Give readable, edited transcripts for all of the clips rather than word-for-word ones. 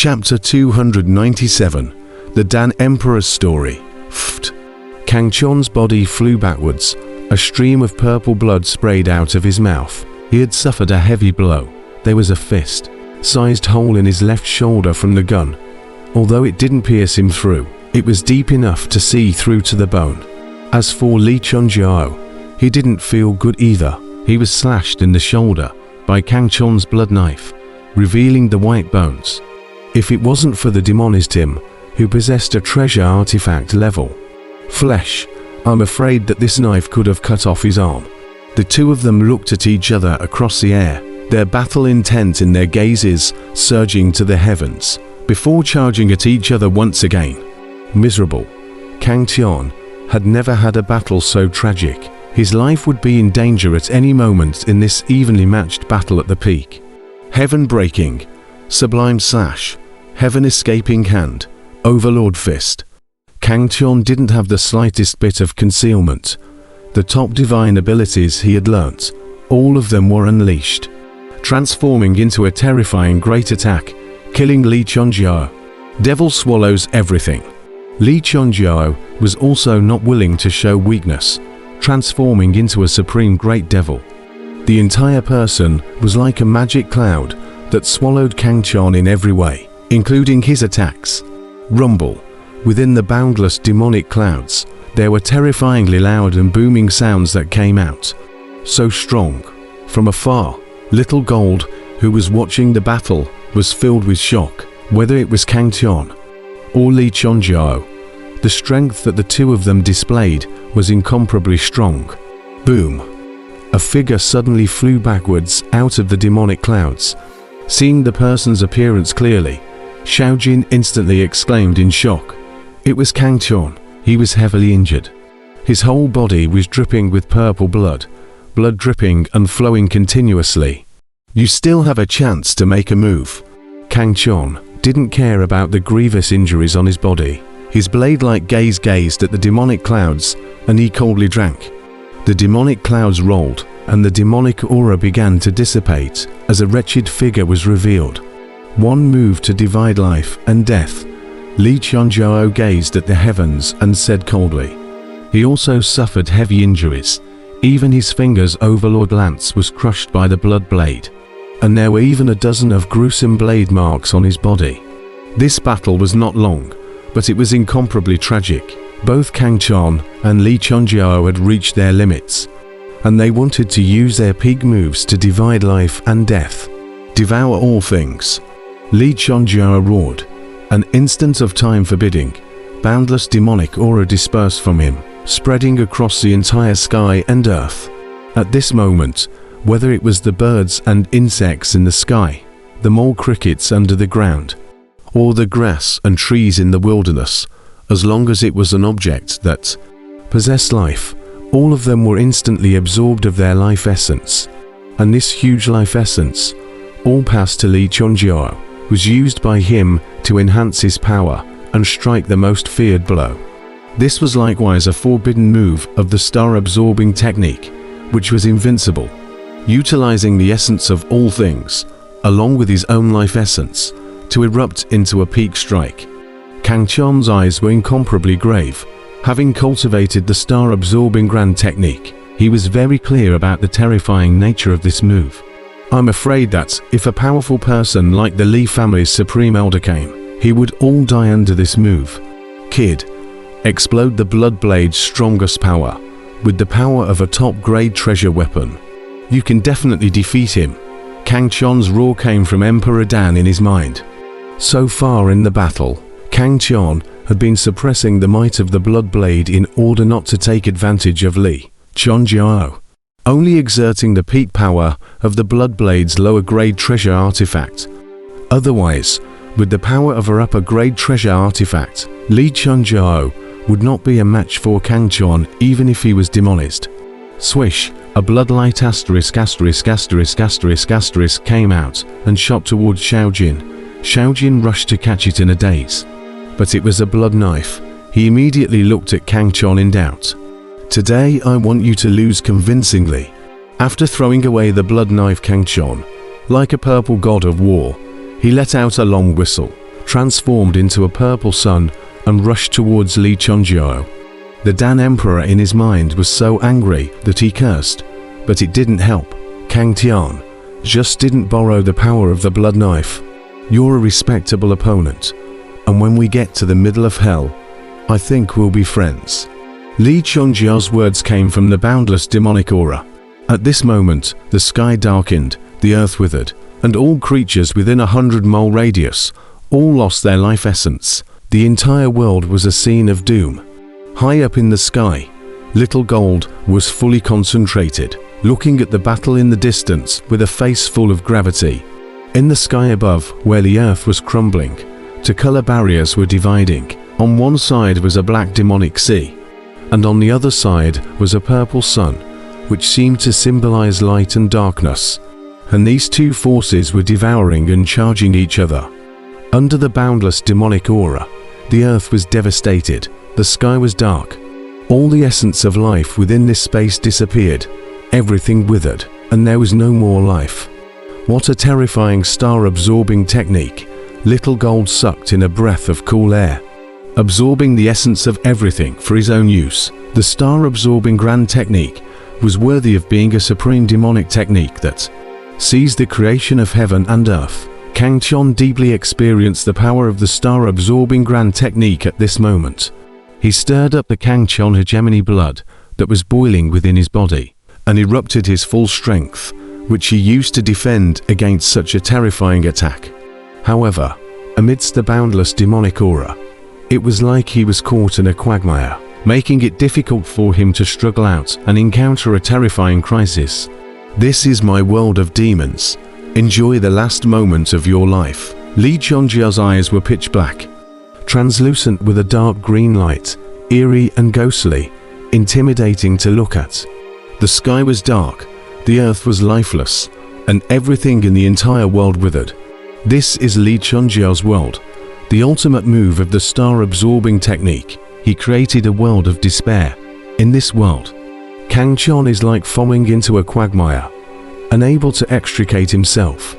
Chapter 297. The Dan Emperor's Story. Kang Chon's body flew backwards. A stream of purple blood sprayed out of his mouth. He had suffered a heavy blow. There was a fist-sized hole in his left shoulder from the gun. Although it didn't pierce him through, it was deep enough to see through to the bone. As for Li Chunjiao, he didn't feel good either. He was slashed in the shoulder by Kang Chon's blood knife, revealing the white bones. If it wasn't for the demonized him, who possessed a treasure artifact level flesh, I'm afraid that this knife could have cut off his arm. The two of them looked at each other across the air, their battle intent in their gazes surging to the heavens, before charging at each other once again. Miserable, Kang Chon had never had a battle so tragic. His life would be in danger at any moment in this evenly matched battle at the peak. Heaven breaking, sublime slash, heaven escaping hand, overlord fist. Kang Chon didn't have the slightest bit of concealment. The top divine abilities he had learnt, all of them were unleashed, transforming into a terrifying great attack, killing Li Chunjiao. Devil swallows everything. Li Chunjiao was also not willing to show weakness, transforming into a supreme great devil. The entire person was like a magic cloud that swallowed Kang Chon in every way, including his attacks. Rumble. Within the boundless demonic clouds, there were terrifyingly loud and booming sounds that came out. So strong. From afar, Little Gold, who was watching the battle, was filled with shock, whether it was Kang Chon or Li Chunjiao. The strength that the two of them displayed was incomparably strong. Boom. A figure suddenly flew backwards out of the demonic clouds. Seeing the person's appearance clearly, Xiaojin instantly exclaimed in shock. It was Kang Chon. He was heavily injured. His whole body was dripping with purple blood dripping and flowing continuously. You still have a chance to make a move. Kang Chon didn't care about the grievous injuries on his body. His blade-like gaze gazed at the demonic clouds, and he coldly drank. The demonic clouds rolled, and the demonic aura began to dissipate as a wretched figure was revealed. One move to divide life and death. Li Chunjiao gazed at the heavens and said coldly. He also suffered heavy injuries. Even his finger's overlord lance was crushed by the blood blade, and there were even a dozen of gruesome blade marks on his body. This battle was not long, but it was incomparably tragic. Both Kang Chon and Li Chunjiao had reached their limits, and they wanted to use their peak moves to divide life and death. Devour all things. Li Chunjiao roared. An instant of time forbidding, boundless demonic aura dispersed from him, spreading across the entire sky and earth. At this moment, whether it was the birds and insects in the sky, the mole crickets under the ground, or the grass and trees in the wilderness, as long as it was an object that possessed life, all of them were instantly absorbed of their life essence. And this huge life essence, all passed to Li Chunjiao, was used by him to enhance his power and strike the most feared blow. This was likewise a forbidden move of the star-absorbing technique, which was invincible, utilizing the essence of all things, along with his own life essence, to erupt into a peak strike. Kang Chon's eyes were incomparably grave. Having cultivated the star-absorbing grand technique, he was very clear about the terrifying nature of this move. I'm afraid that, if a powerful person like the Li family's supreme elder came, he would all die under this move. Kid, explode the blood blade's strongest power, with the power of a top-grade treasure weapon. You can definitely defeat him. Kang Chon's roar came from Emperor Dan in his mind. So far in the battle, Kang Chon had been suppressing the might of the blood blade in order not to take advantage of Li Chunjiao, only exerting the peak power of the blood blade's lower-grade treasure artifact. Otherwise, with the power of her upper-grade treasure artifact, Li Chunjiao would not be a match for Kang Chon even if he was demonized. Swish, a bloodlight ***** came out and shot towards Xiaojin. Xiaojin rushed to catch it in a daze. But it was a blood knife. He immediately looked at Kang Chon in doubt. Today I want you to lose convincingly. After throwing away the blood knife, Kang Chon, like a purple god of war, he let out a long whistle. transformed into a purple sun and rushed towards Li Chunjiao. The Dan Emperor in his mind was so angry that he cursed, but it didn't help. Kang Tian just didn't borrow the power of the blood knife. You're a respectable opponent, and when we get to the middle of hell, I think we'll be friends. Li Chunjiao's words came from the boundless demonic aura. At this moment, the sky darkened, the earth withered, and all creatures within 100-mile radius all lost their life essence. The entire world was a scene of doom. High up in the sky, Little Gold was fully concentrated, looking at the battle in the distance with a face full of gravity. In the sky above, where the earth was crumbling, two color barriers were dividing. On one side was a black demonic sea, and on the other side was a purple sun, which seemed to symbolize light and darkness. And these two forces were devouring and charging each other. Under the boundless demonic aura, the earth was devastated, the sky was dark. All the essence of life within this space disappeared, everything withered, and there was no more life. What a terrifying star-absorbing technique! Little Gold sucked in a breath of cool air, absorbing the essence of everything for his own use. The star-absorbing grand technique was worthy of being a supreme demonic technique that sees the creation of heaven and earth. Kang Tian deeply experienced the power of the star-absorbing grand technique at this moment. He stirred up the Kang Tian hegemony blood that was boiling within his body, and erupted his full strength, which he used to defend against such a terrifying attack. However, amidst the boundless demonic aura, it was like he was caught in a quagmire, making it difficult for him to struggle out and encounter a terrifying crisis. This is my world of demons. Enjoy the last moment of your life. Li Chunjiao's eyes were pitch black, translucent with a dark green light, eerie and ghostly, intimidating to look at. The sky was dark, the earth was lifeless, and everything in the entire world withered. This is Li Chunjiao's world, the ultimate move of the star-absorbing technique. He created a world of despair. In this world, Kang Tian is like falling into a quagmire, unable to extricate himself.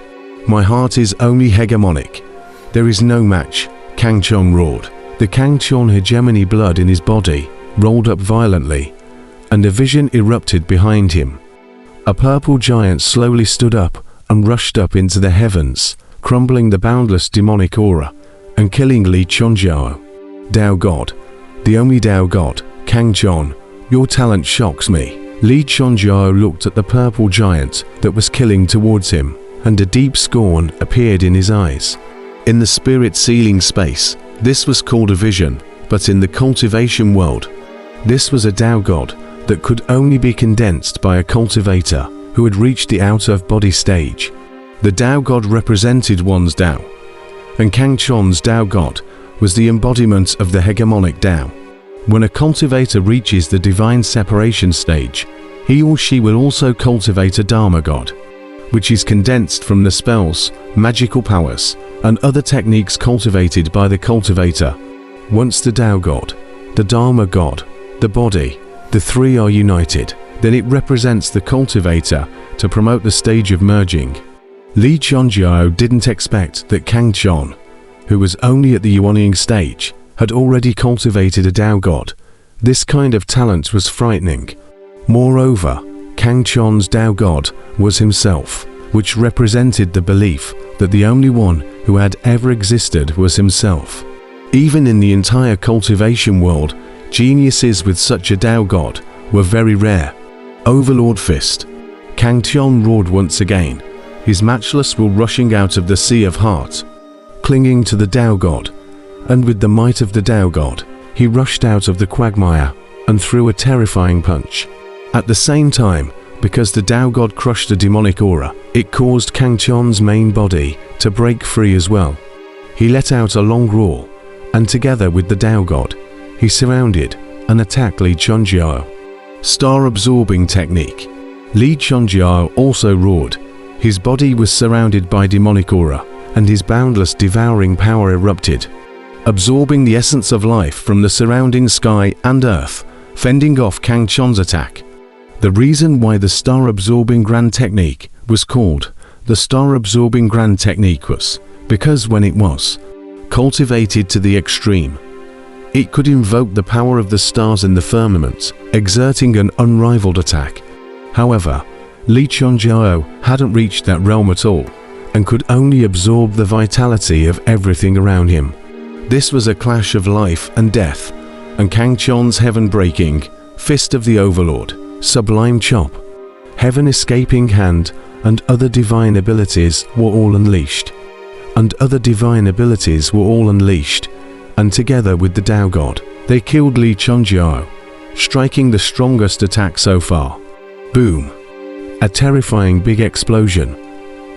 My heart is only hegemonic. There is no match, Kang Tian roared. The Kang Tian hegemony blood in his body rolled up violently, and a vision erupted behind him. A purple giant slowly stood up and rushed up into the heavens, crumbling the boundless demonic aura and killing Li Chunjiao. Dao God, the only Dao God, Kang Tian, your talent shocks me. Li Chunjiao looked at the purple giant that was killing towards him, and a deep scorn appeared in his eyes. In the spirit sealing space, this was called a vision, but in the cultivation world, this was a Dao God that could only be condensed by a cultivator who had reached the out-of-body stage. The Dao God represented one's Dao, and Kang Tian's Dao God was the embodiment of the hegemonic Dao. When a cultivator reaches the divine separation stage, he or she will also cultivate a Dharma God, which is condensed from the spells, magical powers, and other techniques cultivated by the cultivator. Once the Dao God, the Dharma God, the body, the three are united, then it represents the cultivator to promote the stage of merging. Li Chunjiao didn't expect that Kang Tian, who was only at the yuanying stage, had already cultivated a Dao God. This kind of talent was frightening. Moreover, Kang Tian's Dao God was himself, which represented the belief that the only one who had ever existed was himself. Even in the entire cultivation world, geniuses with such a Dao God were very rare. Overlord Fist. Kang Tian roared once again, his matchless will rushing out of the sea of heart, clinging to the Dao God, and with the might of the Dao God, he rushed out of the quagmire and threw a terrifying punch. At the same time, because the Dao God crushed the demonic aura, it caused Kang Tian's main body to break free as well. He let out a long roar, and together with the Dao God, he surrounded and attacked Li Chunjiao. Star-absorbing technique. Li Chunjiao also roared. His body was surrounded by demonic aura, and his boundless devouring power erupted, absorbing the essence of life from the surrounding sky and earth, fending off Kang Tian's attack. The reason why the star-absorbing grand technique was called the star-absorbing grand technique was because when it was cultivated to the extreme. It could invoke the power of the stars in the firmament, exerting an unrivaled attack. However, Li Chongjiao hadn't reached that realm at all, and could only absorb the vitality of everything around him. This was a clash of life and death, and Kang Chon's heaven-breaking Fist of the Overlord, Sublime Chop, Heaven-Escaping Hand, and other divine abilities were all unleashed. And together with the Tao God, they killed Li Chongjiao, striking the strongest attack so far. Boom! A terrifying big explosion.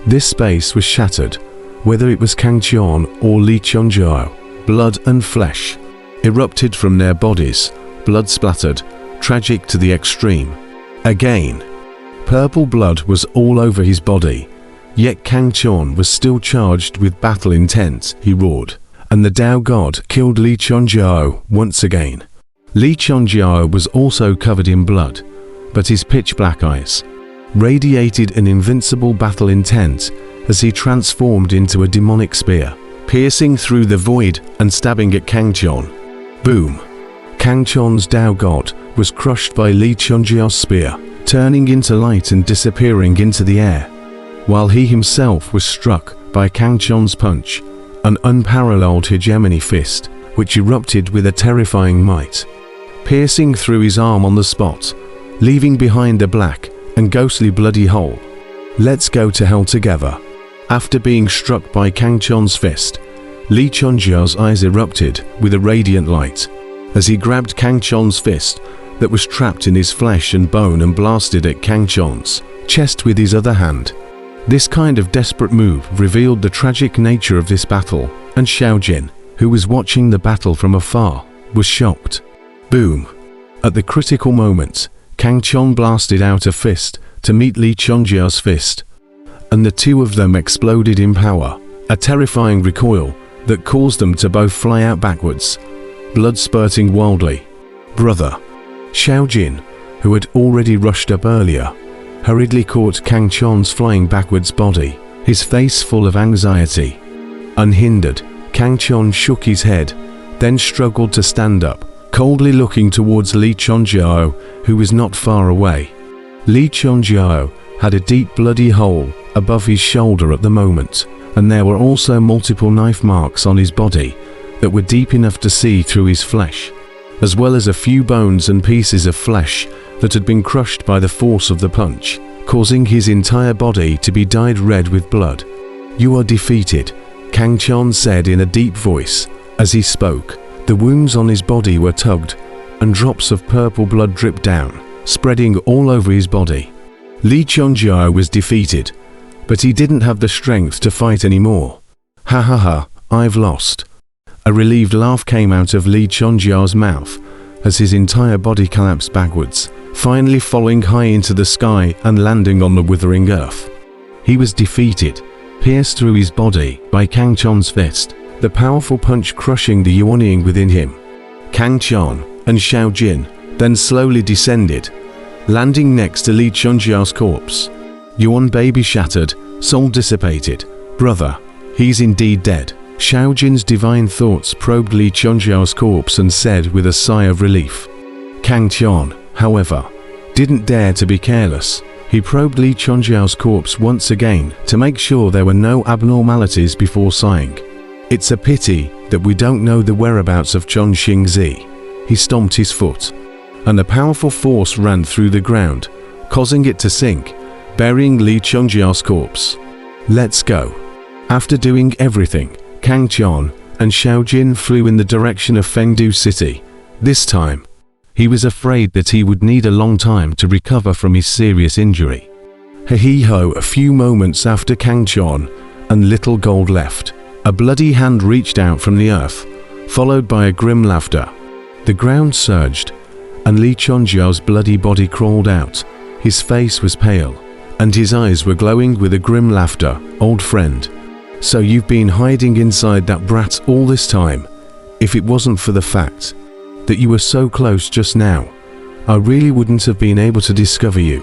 This space was shattered, whether it was Kang Chon or Li Chongjiao. Blood and flesh erupted from their bodies, blood splattered, tragic to the extreme. Again, purple blood was all over his body, yet Kang Chon was still charged with battle intent. He roared, and the Tao God killed Li Chongjiao once again. Li Chongjiao was also covered in blood, but his pitch-black eyes radiated an invincible battle intent as he transformed into a demonic spear, piercing through the void and stabbing at Kang Chon. Boom! Kang Chon's Tao God was crushed by Li Chongjiao's spear, turning into light and disappearing into the air, while he himself was struck by Kang Chon's punch, an unparalleled hegemony fist, which erupted with a terrifying might, piercing through his arm on the spot, leaving behind a black and ghostly bloody hole. Let's go to hell together. After being struck by Kang Chon's fist, Li Chongjiao's eyes erupted with a radiant light as he grabbed Kang Chon's fist that was trapped in his flesh and bone and blasted at Kang Chon's chest with his other hand. This kind of desperate move revealed the tragic nature of this battle, and Xiao Jin, who was watching the battle from afar, was shocked. Boom! At the critical moment, Kang Chon blasted out a fist to meet Li Chongjiao's fist, and the two of them exploded in power, a terrifying recoil that caused them to both fly out backwards, blood spurting wildly. Brother! Xiao Jin, who had already rushed up earlier, hurriedly caught Kang Chon's flying backwards body, his face full of anxiety. Unhindered, Kang Chon shook his head, then struggled to stand up, coldly looking towards Li Chongjiao, who was not far away. Li Chongjiao had a deep bloody hole above his shoulder at the moment, and there were also multiple knife marks on his body that were deep enough to see through his flesh, as well as a few bones and pieces of flesh that had been crushed by the force of the punch, causing his entire body to be dyed red with blood. "You are defeated," Kang Chon said in a deep voice. As he spoke, the wounds on his body were tugged, and drops of purple blood dripped down, spreading all over his body. Li Chongjiao was defeated, but he didn't have the strength to fight anymore. "Ha ha ha, I've lost." A relieved laugh came out of Li Chongjiao's mouth as his entire body collapsed backwards, finally falling high into the sky and landing on the withering earth. He was defeated, pierced through his body by Kang Chon's fist, the powerful punch crushing the Yuanying within him. Kang Chon and Xiao Jin then slowly descended, landing next to Li Chongjiao's corpse. Yuan baby shattered, soul dissipated. "Brother, he's indeed dead." Xiao Jin's divine thoughts probed Li Chongjiao's corpse and said with a sigh of relief. Kang Chon, however, didn't dare to be careless. He probed Li Chongjiao's corpse once again to make sure there were no abnormalities before sighing. "It's a pity that we don't know the whereabouts of Chon Xingzi." He stomped his foot, and a powerful force ran through the ground, causing it to sink, burying Li Chongjiao's corpse. "Let's go." After doing everything, Kang Chon and Xiao Jin flew in the direction of Fengdu City. This time, he was afraid that he would need a long time to recover from his serious injury. He-ho, a few moments after Kang Chon and Little Gold left, a bloody hand reached out from the earth, followed by a grim laughter. The ground surged, and Li Chongjiao's bloody body crawled out. His face was pale, and his eyes were glowing with a grim laughter. "Old friend, so you've been hiding inside that brat all this time. If it wasn't for the fact that you were so close just now, I really wouldn't have been able to discover you."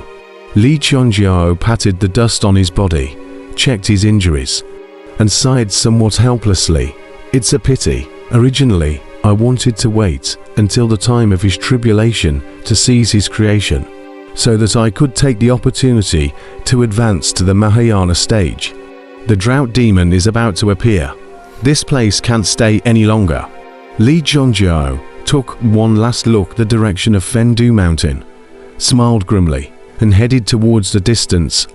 Li Chongjiao patted the dust on his body, checked his injuries, and sighed somewhat helplessly. It's a pity. Originally, I wanted to wait until the time of his tribulation to seize his creation, so that I could take the opportunity to advance to the Mahayana stage. The drought demon is about to appear. This place can't stay any longer. Li Chongjiao took one last look the direction of Fendu Mountain, smiled grimly, and headed towards the distance *******.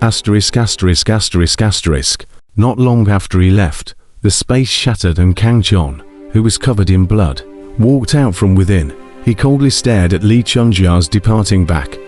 Not long after he left, the space shattered and Kangchon, who was covered in blood, walked out from within. He coldly stared at Li Chongjiao's departing back,